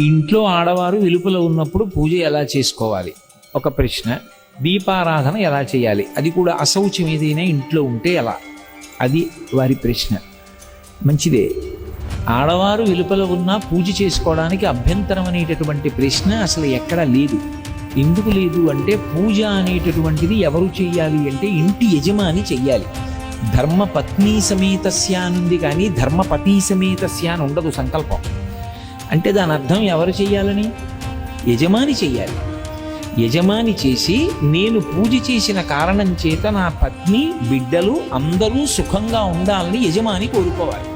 ఇంట్లో ఆడవారు వెలుపల ఉన్నప్పుడు పూజ ఎలా చేసుకోవాలి ఒక ప్రశ్న. దీపారాధన ఎలా చేయాలి, అది కూడా అశౌచం ఏదైనా ఇంట్లో ఉంటే ఎలా, అది వారి ప్రశ్న. మంచిదే. ఆడవారు వెలుపల ఉన్నా పూజ చేసుకోవడానికి అభ్యంతరం అనేటటువంటి ప్రశ్న అసలు ఎక్కడా లేదు. ఎందుకు లేదు అంటే పూజ అనేటటువంటిది ఎవరు చెయ్యాలి అంటే ఇంటి యజమాని చెయ్యాలి. ధర్మపత్ని సమేతస్య అనుంది కానీ ధర్మపతి సమేతస్య అని ఉండదు సంకల్పం. అంటే దాని అర్థం ఎవరు చెయ్యాలని? యజమాని చెయ్యాలి. యజమాని చేసి నేను పూజ చేసిన కారణం చేత నా పత్ని బిడ్డలు అందరూ సుఖంగా ఉండాలని యజమాని కోరుకోవాలి.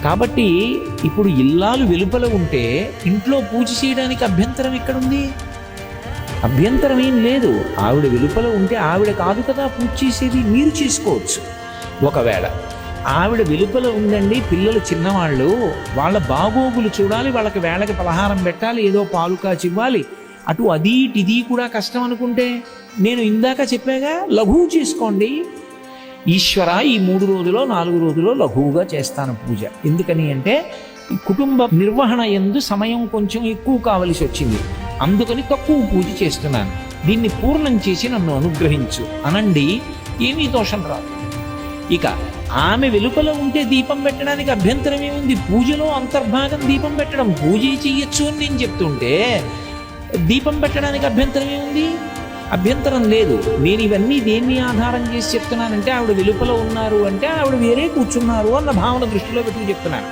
కాబట్టి ఇప్పుడు ఇల్లాలు వెలుపల ఉంటే ఇంట్లో పూజ చేయడానికి అభ్యంతరం ఎక్కడుంది? అభ్యంతరం ఏం లేదు. ఆవిడ వెలుపల ఉంటే ఆవిడ కాదు కదా పూజ చేసేది, మీరు చేసుకోవచ్చు. ఒకవేళ ఆవిడ వెలుపల ఉందండి, పిల్లలు చిన్నవాళ్ళు, వాళ్ళ బాగోగులు చూడాలి, వాళ్ళకి వేళకి పలహారం పెట్టాలి, ఏదో పాలు కాచి ఇవ్వాలి, అటు అది ఇది కూడా కష్టం అనుకుంటే నేను ఇందాక చెప్పాగా లఘువు చేసుకోండి. ఈశ్వర ఈ 3 రోజులో 4 రోజులో లఘువుగా చేస్తాను పూజ. ఎందుకని అంటే కుటుంబ నిర్వహణ యందు సమయం కొంచెం ఎక్కువ కావలసి వచ్చింది, అందుకని తక్కువ పూజ చేస్తున్నాను, దీన్ని పూర్ణం చేసి నన్ను అనుగ్రహించు అనండి, ఏమీ దోషం రాదు. ఇక ఆమె వెలుపల ఉంటే దీపం పెట్టడానికి అభ్యంతరం ఏముంది? పూజలో అంతర్భాగం దీపం పెట్టడం, పూజ చెయ్యొచ్చు అని నేను చెప్తుంటే దీపం పెట్టడానికి అభ్యంతరం ఏముంది? అభ్యంతరం లేదు. నేను ఇవన్నీ దేన్ని ఆధారం చేసి చెప్తున్నానంటే ఆవిడ వెలుపల ఉన్నారు అంటే ఆవిడ వేరే కూర్చున్నారు అన్న భావన దృష్టిలో పెట్టుకు చెప్తున్నాను.